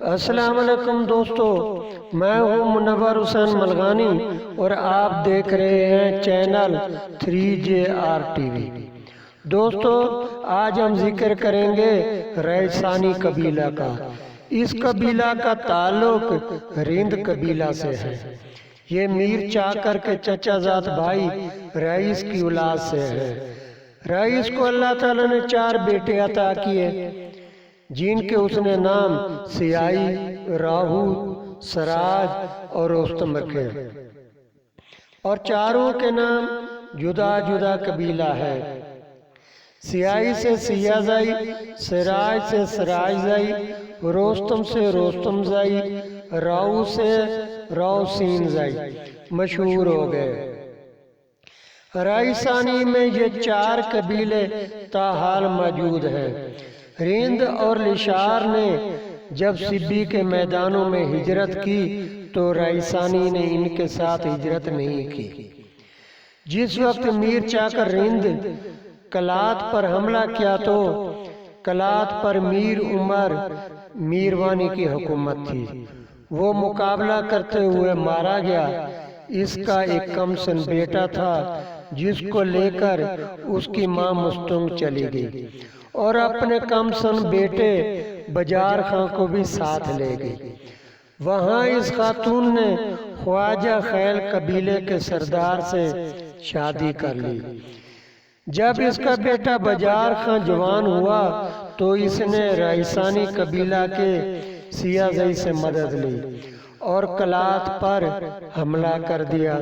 السلام علیکم دوستو، میں ہوں منور حسین ملغانی اور آپ دیکھ رہے ہیں چینل 3JR TV۔ دوستو، آج ہم ذکر کریں گے ریسانی قبیلہ کا۔ اس قبیلہ کا تعلق رند قبیلہ سے ہے۔ یہ میر چاکر کے چچا زاد بھائی رئیس کی اولاد سے ہے۔ رئیس کو اللہ تعالیٰ نے 4 بیٹے عطا کیے، جن کے اس نے نام سیائی، راہو، سراج اور رستم رکھے، اور چاروں کے نام جدا جدا قبیلہ ہے۔ سیائی سے سیاہ زائی، سراج سے سراج زائی، رستم سے رستم زائی، راہو سے راوسین زائی مشہور ہو گئے۔ ریسانی میں یہ 4 قبیلے تاحال موجود ہیں۔ رند اور لشار نے جب سبی کے میدانوں میں ہجرت کی تو ریسانی نے ان کے ساتھ ہجرت نہیں کی۔ جس وقت میر چاکر رند کلات پر حملہ کیا تو کلات پر میر عمر میروانی کی حکومت تھی۔ وہ مقابلہ کرتے ہوئے مارا گیا۔ اس کا ایک کم سن بیٹا تھا جس کو لے کر اس کی ماں مستنگ چلی گئی اور اپنے کم سن بیٹے بجار خاں کو بھی ساتھ لے گئی۔ وہاں اس خاتون نے خواجہ خیل قبیلے کے سردار سے شادی کر لی۔ جب اس کا بیٹا بجار خاں جوان ہوا تو اس نے ریسانی قبیلہ کے سیاہ زئی سے مدد لی اور کلات پر حملہ کر دیا۔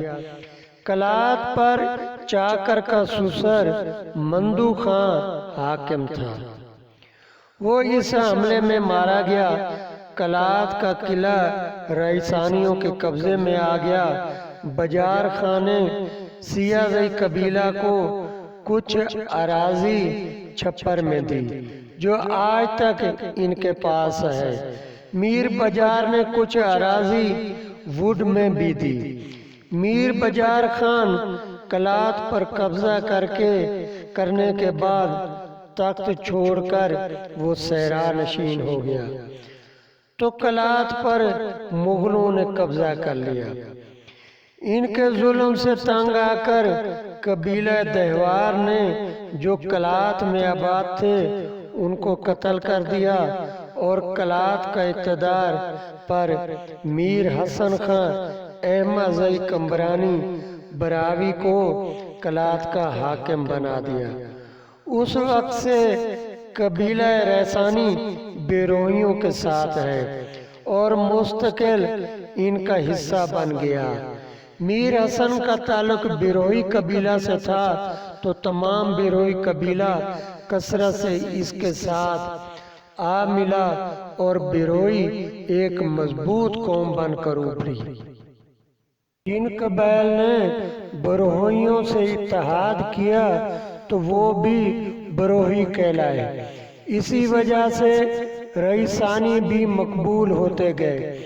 کلات پر چاکر کا سسر مندو خاں حاکم تھا۔ وہ اس حملے میں مارا گیا۔ کلات کا قلعہ ریسانیوں کے قبضے میں آ گیا۔ بجار خاں نے سیاہ زئی قبیلہ کو کچھ اراضی چھپر میں دی جو آج تک ان کے پاس ہے۔ میر بجار نے کچھ اراضی وڈ میں بھی دی۔ میر بجار خان کلات پر قبضہ کرنے کے بعد تخت چھوڑ کر وہ صحرا نشین ہو گیا تو کلات پر مغلوں نے قبضہ کر لیا۔ ان کے ظلم سے تنگ آ کر قبیلہ دہوار نے جو کلات میں آباد تھے ان کو قتل کر دیا اور کلات کا اقتدار پر میر حسن خاں احمد زئی کمبرانی براوی کو کلات کا حاکم بنا دیا۔ اس وقت سے قبیلہ ریسانی بیروئیوں کے ساتھ ہے اور مستقل ان کا حصہ بن گیا۔ میر حسن کا تعلق بیروئی قبیلہ سے تھا تو تمام بیروئی قبیلہ کثرت سے اس کے ساتھ آ ملا اور بیروئی ایک مضبوط قوم بن کر ابھری۔ جن قبائل نے بروہیوں سے اتحاد کیا تو وہ بھی بروہی کہلائے۔ اسی وجہ سے ریسانی بھی مقبول ہوتے گئے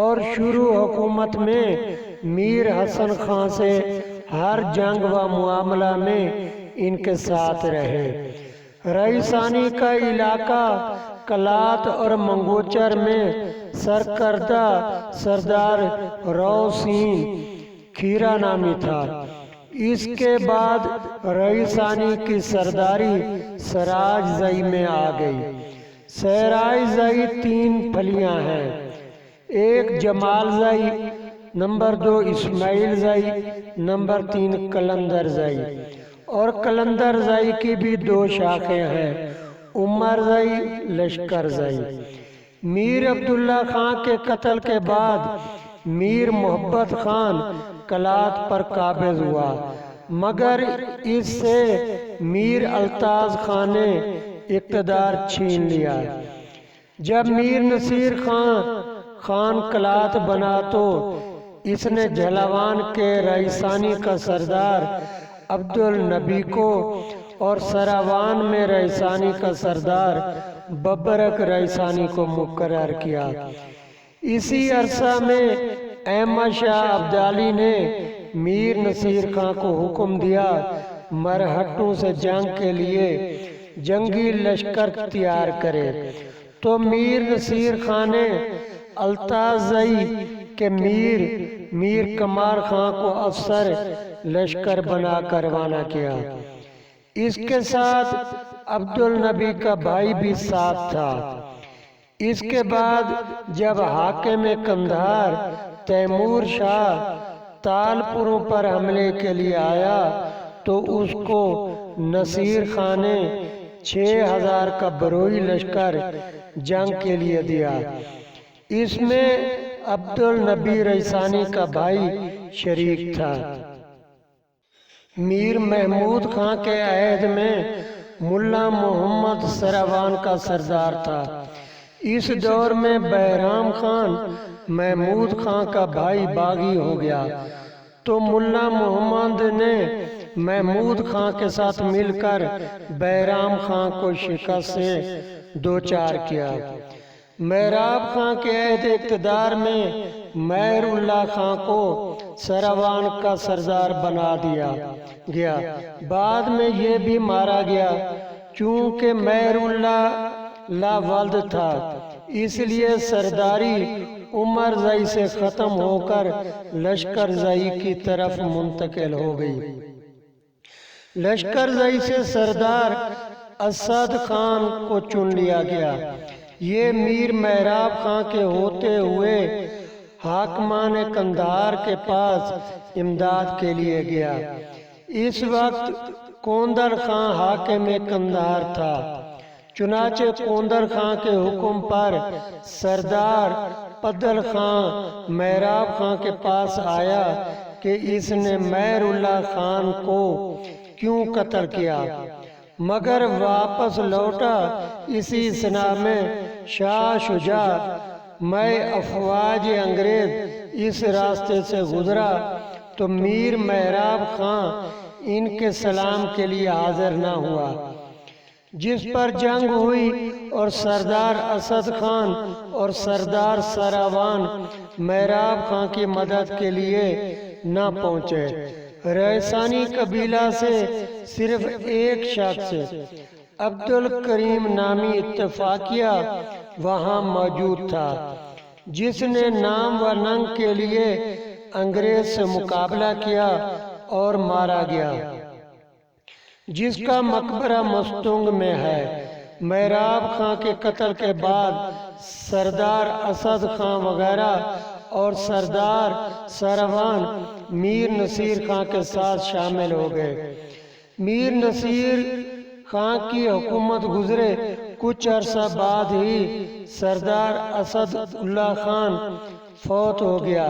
اور شروع حکومت میں میر حسن خاں سے ہر جنگ و معاملہ میں ان کے ساتھ رہے۔ ریسانی کا علاقہ کلات اور منگوچر میں سرکردہ سردار راوسین کھیرا نامی تھا۔ اس کے بعد ریسانی کی سرداری سراج زئی میں آ گئی۔ سراج زئی 3 پھلیاں ہیں، ایک جمال زئی، نمبر 2 اسماعیل زئی، نمبر 3 قلندر زئی۔ اور قلندر زئی کی بھی 2 شاخیں ہیں، عمر زئی، لشکر زئی۔ میر عبداللہ خاں کے قتل کے بعد میر محبت خان کلات پر قابض ہوا، مگر اس سے میر الطاز خان نے اقتدار چھین لیا۔ جب میر نصیر خان کلات بنا تو اس نے جھلاوان کے ریسانی کا سردار عبدالنبی کو اور سراوان میں ریسانی کا سردار ببرک ریسانی کو مقرر کیا۔ اسی عرصہ میں احمد شاہ ابدالی نے میر نصیر خان کو حکم دیا مرہٹوں سے جنگ کے لیے جنگی لشکر تیار کرے تو میر نصیر خان نے التازئی کے میر کمار خان کو افسر لشکر بنا کر روانہ کیا۔ اس کے ساتھ عبد النبی کا بھائی بھی ساتھ تھا۔ اس کے بعد جب حاکم قندھار تیمور شاہ تالپوروں پر حملے کے لیے آیا تو اس کو نصیر خان نے 6000 کا بروئی لشکر جنگ کے لیے دیا۔ اس میں عبد النبی ریسانی کا بھائی شریک تھا۔ میر محمود خان کے عہد میں ملا محمد سراوان کا سردار تھا۔ اس دور میں بہرام خان محمود خان کا بھائی باغی ہو گیا تو ملا محمد نے محمود خان کے ساتھ مل کر بہرام خان کو شکست سے دوچار کیا۔ محراب خان کے عہد اقتدار میں مہر اللہ خان کو سراوان کا سردار بنا دیا گیا۔ بعد میں یہ بھی مارا گیا۔ چونکہ مہر اللہ لا ولد تھا اس لیے سرداری عمر زئی سے ختم ہو کر لشکر زئی کی طرف منتقل ہو گئی۔ لشکر زئی سے سردار اسد خان کو چن لیا گیا۔ یہ میر محراب خان کے ہوتے ہوئے حاکمان قندھار کے پاس امداد کے لیے گیا۔ اس وقت کوندل خان حاکم قندھار تھا۔ چنانچہ کوندل خان کے حکم پر سردار پدل خان محراب خان کے پاس آیا کہ اس نے مہر اللہ خان کو کیوں قتل کیا، مگر واپس لوٹا اسی سنا میں شاہ شجاع میں افواج انگریز اس راستے سے گزرا تو میر محراب خان ان کے سلام کے لیے حاضر نہ ہوا، جس پر جنگ ہوئی اور سردار اسد خان اور سردار سراوان محراب خان کی مدد کے لیے نہ پہنچے۔ ریسانی قبیلہ سے صرف ایک شخص عبد الکریم نامی اتفاقیہ وہاں موجود تھا، جس نے نام و ننگ کے لیے انگریز سے مقابلہ کیا اور مارا گیا، جس کا مقبرہ مستونگ میں ہے۔ محراب خان کے قتل کے بعد سردار اسد خان وغیرہ اور سردار سراوان میر نصیر خان کے ساتھ شامل ہو گئے۔ میر نصیر خان کی حکومت گزرے کچھ عرصہ بعد ہی سردار اسد اللہ خان فوت ہو گیا۔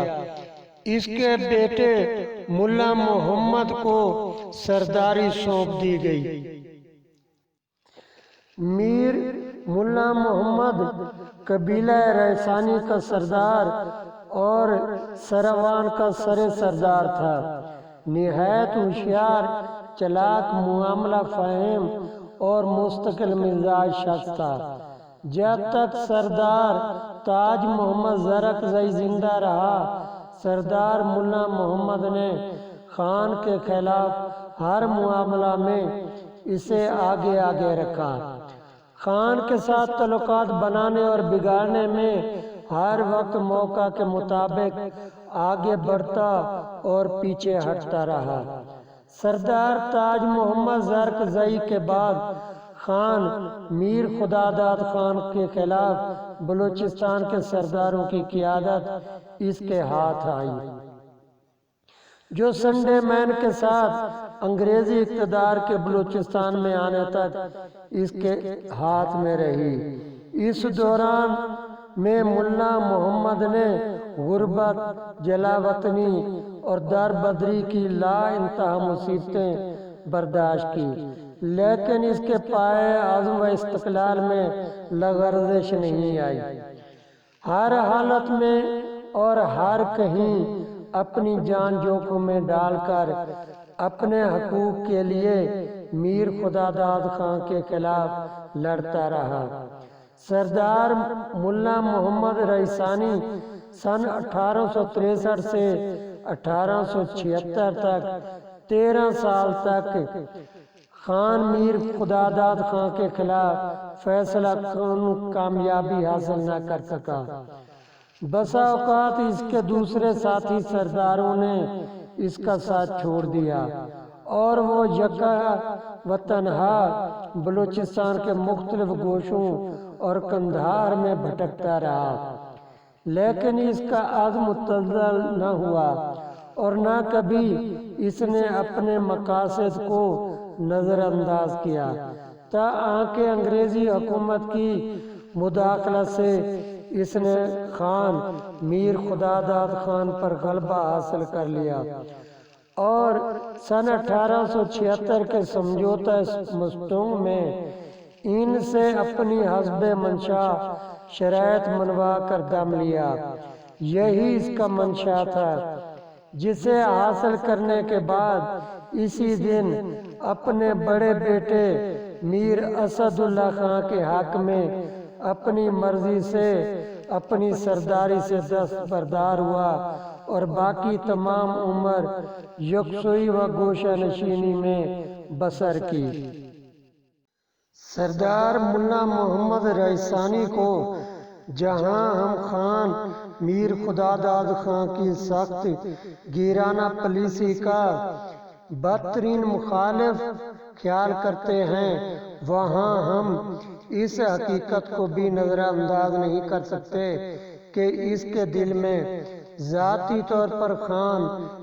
اس کے بیٹے ملا محمد کو سرداری سونپ دی گئی۔ میر ملا محمد قبیلہ ریسانی کا سردار اور سراوان کا سردار تھا۔ نہایت ہوشیار، چلاک، معاملہ فہم اور مستقل مزاج شخص تھا۔ جب تک سردار تاج محمد زرکزئی زندہ رہا، سردار ملا محمد نے خان کے خلاف ہر معاملہ میں اسے آگے رکھا۔ خان کے ساتھ تعلقات بنانے اور بگاڑنے میں ہر وقت موقع کے مطابق آگے بڑھتا اور پیچھے ہٹتا رہا۔ سردار تاج محمد زرکزئی کے بعد خان میر خداداد خان کے خلاف بلوچستان کے سرداروں کی قیادت اس کے ہاتھ آئی، جو سنڈے مین کے ساتھ انگریزی اقتدار کے بلوچستان میں آنے تک اس کے ہاتھ میں رہی۔ اس دوران میں ملا محمد نے غربت، جلا وطنی اور در بدری کی لا انتہا مصیبتیں برداشت کی، لیکن اس کے پائے عزم و استقلال میں لغزش نہیں آئی۔ ہر حالت میں اور ہر کہیں اپنی جان جوکھم میں ڈال کر اپنے حقوق کے لیے میر خداداد خان کے خلاف لڑتا رہا۔ سردار ملا محمد ریسانی سن 1863 سے 1876 تک 13 سال تک خان میر خداداد خان کے خلاف فیصلہ کن کامیابی حاصل نہ کر سکا۔ بسا اوقات اس کے دوسرے ساتھی سرداروں نے اس کا ساتھ چھوڑ دیا اور وہ یکا و تنہا بلوچستان کے مختلف گوشوں اور قندھار میں بھٹکتا رہا، لیکن اس کا عزم متزلزل نہ ہوا اور نہ کبھی اس نے اپنے مقاصد کو نظر انداز کیا، تاکہ انگریزی حکومت کی مداخلت سے اس نے خان میر خداداد خان پر غلبہ حاصل کر لیا اور سن 1876 کے سمجھوتہ مستونگ میں ان سے اپنی حسب منشا شرائط منوا کر دم لیا۔ یہی اس کا منشا تھا، جسے حاصل کرنے کے بعد اسی دن اپنے بڑے بیٹے میر اسد اللہ خان کے حق میں اپنی مرضی سے اپنی سرداری سے دستبردار ہوا اور باقی تمام عمر یکسوئی و گوشہ نشینی میں بسر کی۔ سردار ملا محمد رئیسانی کو جہاں ہم خان میر خداداد خان کی سخت گیرانہ پالیسی کا بدترین مخالف خیال کرتے ہیں، وہاں ہم اس حقیقت کو بھی نظر انداز نہیں کر سکتے کہ اس کے دل میں ذاتی طور پر خان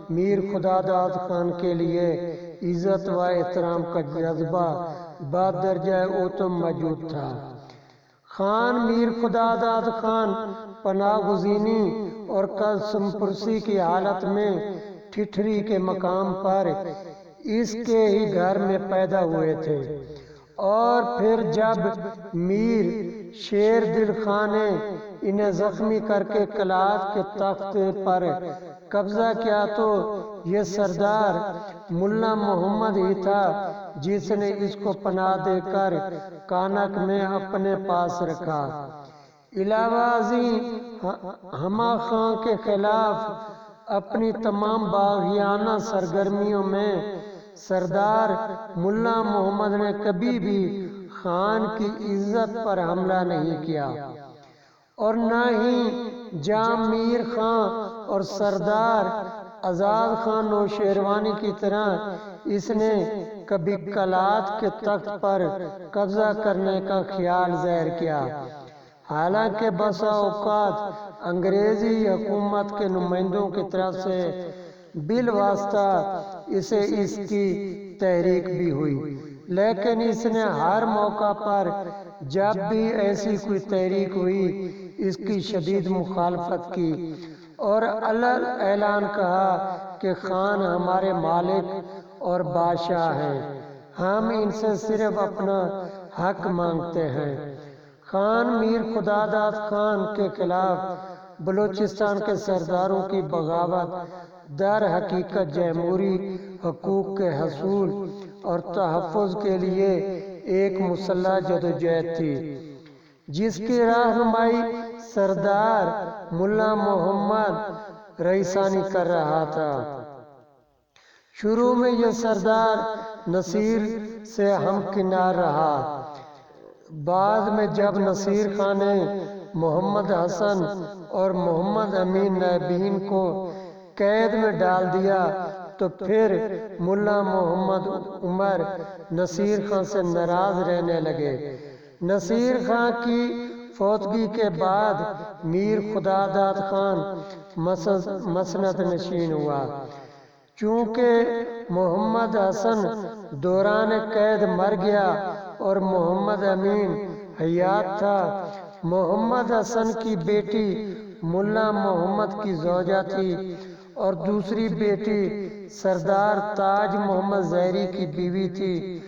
میر خداداد خان کے لیے عزت و احترام کا جذبہ بدرجہ اوتم موجود تھا۔ خان میر خداداد خان پناہ گزینی اور قسم پرسی کی حالت میں ٹھٹھری کے مقام پر اس کے ہی گھر میں پیدا ہوئے تھے، اور پھر جب میر شیر دل خان نے انہیں زخمی کر کے قلات کے تخت پر قبضہ کیا تو یہ سردار ملا محمد ہی تھا جس نے اس کو پناہ دے کر کانک میں اپنے پاس رکھا۔ علاوہ ازیں ہما خان کے خلاف اپنی تمام باغیانہ سرگرمیوں میں سردار ملا محمد نے کبھی بھی خان کی عزت پر حملہ نہیں کیا، اور نہ ہی جام میر خان اور سردار آزاد خان نوشیروانی کی طرح اس نے کبھی قلات کے تخت پر قبضہ کرنے کا خیال ظاہر کیا۔ حالانکہ بسا اوقات انگریزی حکومت کے نمائندوں کی طرف سے بالواسطہ اسے اس کی تحریک بھی ہوئی، لیکن اس نے ہر موقع پر جب بھی ایسی کوئی تحریک ہوئی اس کی شدید مخالفت کی اور علل اعلان کہا کہ خان ہمارے مالک اور بادشاہ ہیں، ہم ان سے صرف اپنا حق مانگتے ہیں۔ خان میر خداداد خان کے خلاف بلوچستان کے سرداروں کی بغاوت در حقیقت جمہوری حقوق کے حصول اور تحفظ کے لیے ایک مسلح جدوجہد تھی، جس کی رہنمائی سردار ملا محمد رئیسانی کر رہا تھا۔ شروع میں یہ سردار نصیر سے ہمکنار رہا، بعد میں جب نصیر خان نے محمد حسن اور محمد امین نائبین کو قید میں ڈال دیا تو پھر ملا محمد عمر نصیر خان سے ناراض رہنے لگے۔ نصیر خان کی فوتگی کے بعد میر خداداد خان مسند نشین ہوا۔ چونکہ محمد حسن دوران قید مر گیا اور محمد امین حیات تھا، محمد حسن کی بیٹی ملا محمد کی زوجہ تھی اور دوسری بیٹی سردار تاج محمد ظہری کی بیوی تھی۔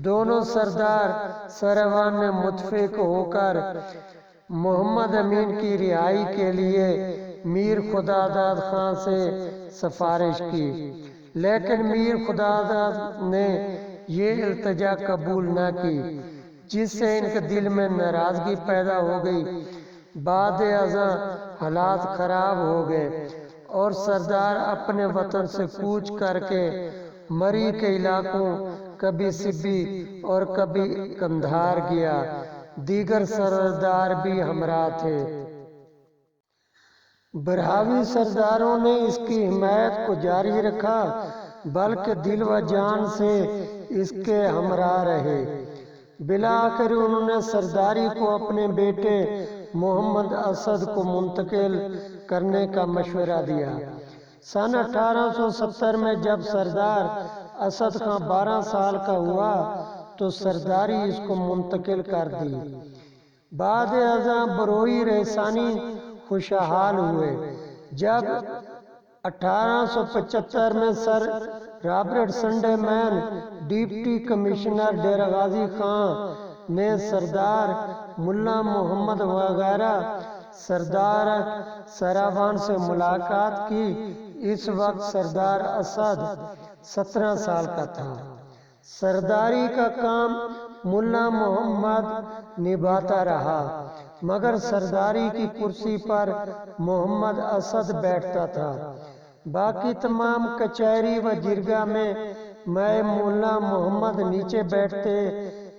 دونوں سردار سروان نے متفق ہو کر محمد امین کی رہائی کے لیے میر خداداد خان سے سفارش کی، لیکن میر خداداد نے یہ التجا قبول نہ کی، جس سے ان کے دل میں ناراضگی پیدا ہو گئی۔ بعد ازاں حالات خراب ہو گئے اور سردار اپنے وطن سے کوچ کر کے مری کے علاقوں کبھی سبی اور کبھی قندھار گیا، دیگر سردار بھی ہمراہ تھے۔ برہاوی سرداروں نے اس کی حمایت کو جاری رکھا، بلکہ دل و جان سے اس کے ہمراہ رہے۔ بالآخر انہوں نے سرداری کو اپنے بیٹے محمد اسد کو منتقل کرنے کا مشورہ دیا۔ سن 1870 میں جب سردار اسد خان 12 سال کا ہوا تو سرداری اس کو منتقل کر دی۔ بعد ازاں بروئی ریسانی خوشحال ہوئے۔ جب 1875 میں سر رابرٹ سنڈے مین ڈپٹی کمشنر ڈیرہ غازی خان نے سردار ملا محمد وغیرہ سردار سراوان سے ملاقات کی، اس وقت سردار اسد 17 سال کا تھا۔ سرداری کا کام ملا محمد نبھاتا رہا، مگر سرداری کی کرسی پر محمد اسد بیٹھتا تھا۔ باقی تمام کچہری و جرگہ میں ملا محمد نیچے بیٹھتے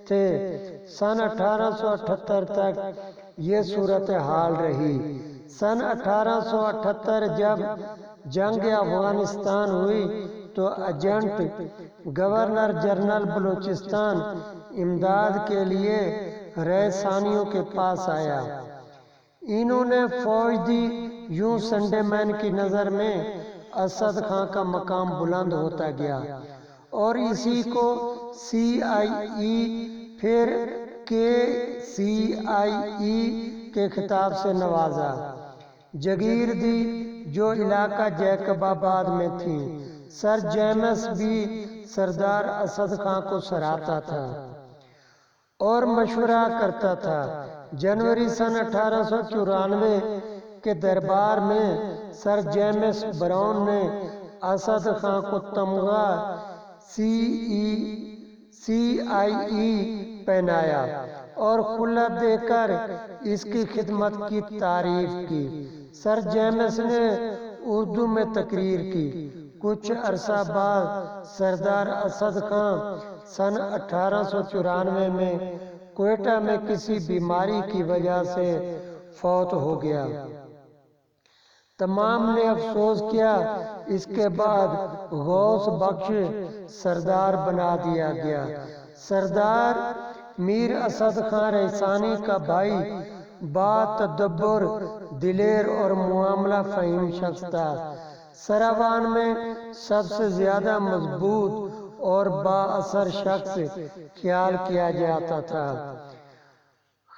تھے۔ سن 1878 تک یہ صورتحال رہی۔ سن 1878 جب جنگ افغانستان ہوئی تو ایجنٹ گورنر جنرل بلوچستان امداد کے لیے ریسانیوں کے پاس آیا۔ انہوں نے فوج دی۔ یوں سنڈے مین کی نظر میں اسد خان کا مقام بلند ہوتا گیا اور اسی کو CIE پھر KCIE کے خطاب سے نوازا۔ جگیر دی جو علاقہ جیکب آباد میں تھی۔ سر جیمس بھی سردار اسد خان کو سراہتا تھا اور مشورہ کرتا تھا۔ جنوری سن 1894 کے دربار میں سر جیمس براؤن نے اسد خان کو تمغہ CIE پہنایا اور خلعت دے کر اس کی خدمت کی تعریف کی۔ سر جیمس نے اردو میں تقریر کی۔ کچھ عرصہ بعد سردار اسد خان سن 1894 میں کوئٹہ میں کسی بیماری کی وجہ سے فوت ہو گیا۔ تمام نے افسوس کیا۔ اس کے بعد غوث بخش سردار بنا دیا گیا۔ سردار میر اسد خان ریسانی کا بھائی با تدبر، دلیر اور معاملہ فہم شخص تھا۔ سراوان میں سب سے زیادہ مضبوط اور با اثر شخص خیال کیا جاتا تھا۔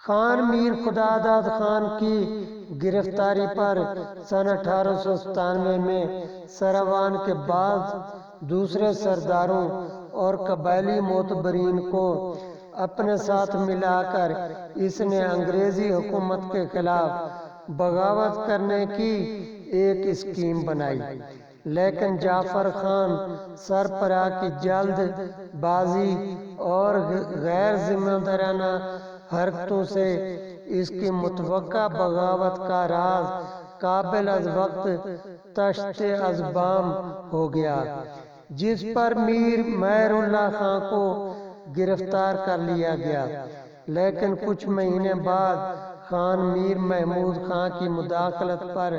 خان میر خداداد خان کی گرفتاری پر سن 1897 میں سراوان کے بعد دوسرے سرداروں اور قبائلی معتبرین کو اپنے ساتھ ملا کر اس نے انگریزی حکومت کے خلاف بغاوت کرنے کی ایک اسکیم بنائی، لیکن جعفر خان سربراہ کی جلد بازی اور غیر ذمہ دارانہ حرکتوں سے اس کی متوقع بغاوت کا راز قابل از وقت تشت از بام ہو گیا، جس پر میر مہر اللہ خان کو گرفتار کر لیا گیا۔ لیکن کچھ مہینے بعد خان میر محمود خان کی مداخلت پر،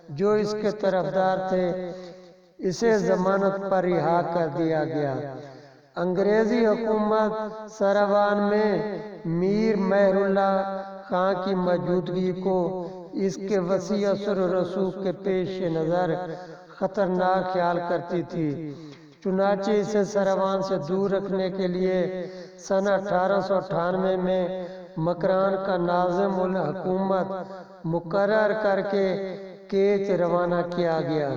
جو اس کے طرفدار تھے، اسے ضمانت پر رہا کر دیا گیا۔ انگریزی حکومت سراوان میں میر مہر اللہ خان کی موجودگی کو اس کے وسیع اثر و رسوخ کے پیش نظر خطرناک خیال کرتی تھی۔ چنانچہ اسے سراوان سے دور رکھنے کے لیے سن 1898 میں مکران کا ناظم الحکومت مقرر کر کے کیچ روانہ کیا گیا۔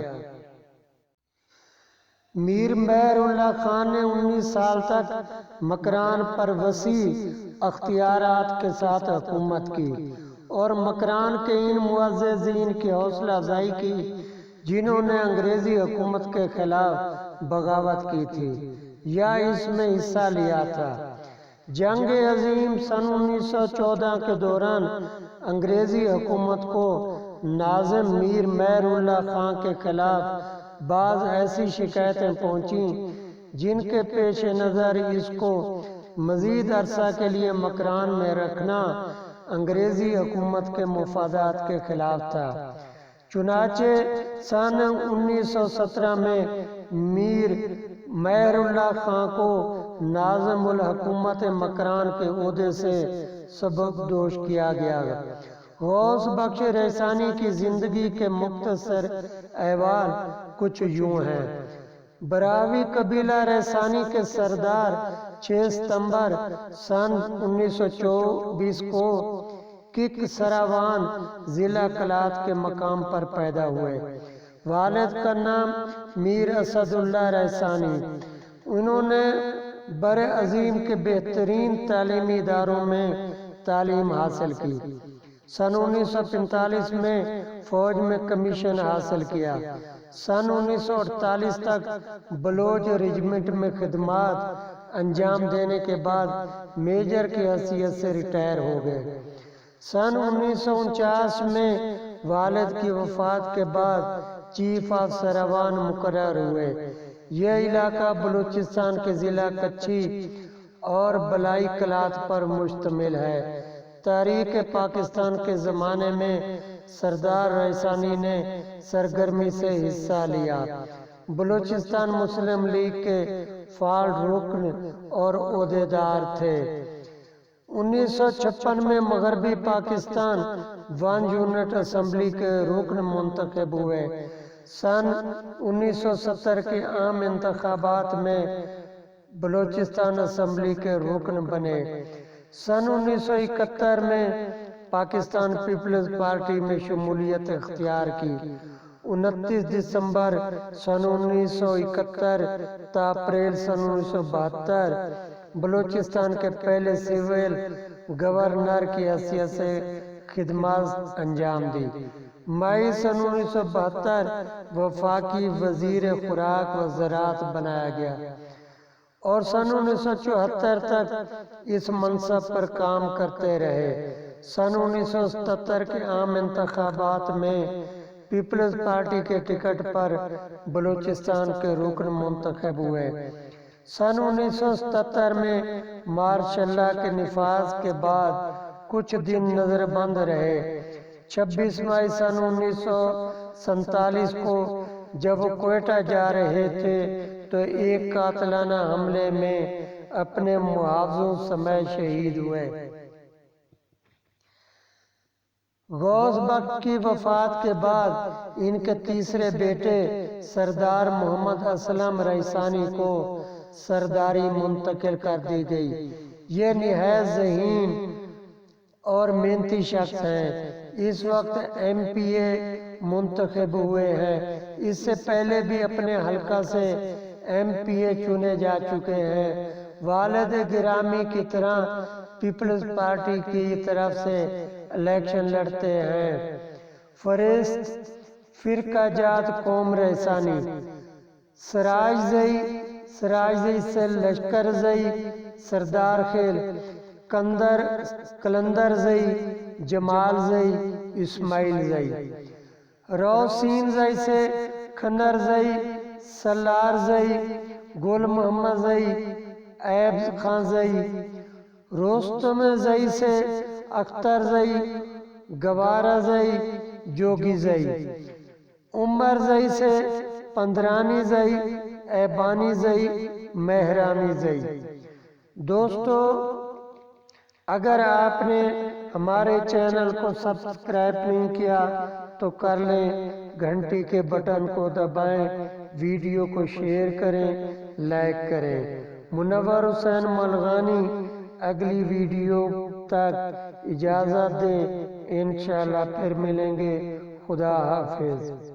میر مہر اللہ خان نے 19 سال تک مکران پر وسیع اختیارات کے ساتھ حکومت کی اور مکران کے ان معززین کی حوصلہ افزائی کی جنہوں نے انگریزی حکومت کے خلاف بغاوت کی تھی یا اس میں حصہ لیا تھا۔ جنگ عظیم سن 1914 کے دوران انگریزی حکومت کو ناظم میر مہر اللہ خان کے خلاف بعض ایسی شکایتیں پہنچیں جن کے پیش نظر اس کو مزید عرصہ کے لیے مکران میں رکھنا انگریزی حکومت کے مفادات کے خلاف تھا۔ چنانچہ سن 1917 میں میر مہر اللہ خان کو ناظم الحکومت مکران کے عہدے سے سبکدوش کیا گیا۔ غوث بخش ریحانسی کی زندگی کے مختصر احوال کچھ یوں ہیں۔ براہوی قبیلہ ریحانسی کے سردار 6 ستمبر سن 1924 کو کک سراوان ضلع کلات کے مقام پر پیدا ہوئے۔ والد کا نام میر اسد اللہ ریحانی۔ انہوں نے بر عظیم کے بہترین تعلیمی اداروں میں تعلیم حاصل کی۔ سن 1945 میں فوج میں کمیشن حاصل کیا۔ سن 1948 تک بلوچ ریجمنٹ میں خدمات انجام دینے کے بعد میجر کی حیثیت سے ریٹائر ہو گئے۔ سن 1949 میں والد کی وفات کے بعد چیف آف سراوان مقرر ہوئے۔ یہ علاقہ بلوچستان کے ضلع کچھی اور بلائی کلات پر مشتمل ہے۔ تاریخ پاکستان کے زمانے میں سردار ریحانی نے سرگرمی سے حصہ لیا۔ بلوچستان مسلم لیگ کے فعال رکن اور عہدیدار تھے۔ 1956 میں مغربی پاکستان 1 یونٹ اسمبلی کے رکن منتخب ہوئے۔ سن 1970 کے عام انتخابات میں بلوچستان اسمبلی کے رکن بنے۔ سن 1971 میں پاکستان پیپلز پارٹی میں شمولیت اختیار کی۔ 29 دسمبر سن 1971 تا اپریل سن 1972 بلوچستان کے پہلے سول گورنر کی حیثیت سے خدمات انجام دی۔ مئی سن 1972 وفاقی وزیر خوراک و زراعت بنایا گیا اور سن 1974 تک اس منصب پر کام کرتے رہے۔ سن 1977 کے عام انتخابات میں پیپلز پارٹی کے ٹکٹ پر بلوچستان کے رکن منتخب ہوئے۔ سن 1977 میں مارشاء اللہ کے نفاذ کے بعد کچھ دن نظر بند رہے۔ 26 مئی سن 1947 کو جب وہ کوئٹہ جا رہے تھے تو ایک قاتلانہ حملے میں اپنے محافظوں سمیت شہید ہوئے۔ غوث بخش کی وفات کے بعد ان کے تیسرے بیٹے سردار محمد اسلم ریحانی کو سرداری منتقل کر دی گئی۔ یہ نہایت ذہین اور محنتی شخص ہیں۔ اس وقت MPA منتخب ہوئے ہیں۔ اس سے پہلے بھی اپنے حلقہ سے MPA چنے جا چکے ہیں۔ والد گرامی کی طرح پیپلز پارٹی کی طرف سے الیکشن لڑتے ہیں۔ فہرست فرقہ جات قوم ریحانی: سراج زئی سے لشکر زئی، سردار خیل، کلندر زئی، جمال زئی، اسماعیل زئی۔ روسین زئی سے کھنر زئی، سلار زئی، گل محمد زئی، ایب خان زئی۔ رستم زئی سے اختر زئی، گوارہ زئی، جوگی زئی۔ عمر زئی سے پندرانی زئی، ایبانی زئی، مہرانی زئی۔ دوستو، اگر آپ نے ہمارے چینل کو سبسکرائب نہیں کیا تو کر لیں، گھنٹی کے بٹن کو دبائیں، ویڈیو کو شیئر کریں، لائک کریں۔ منور حسین ملغانی اگلی ویڈیو تک اجازت دیں، انشاءاللہ پھر ملیں گے۔ خدا حافظ۔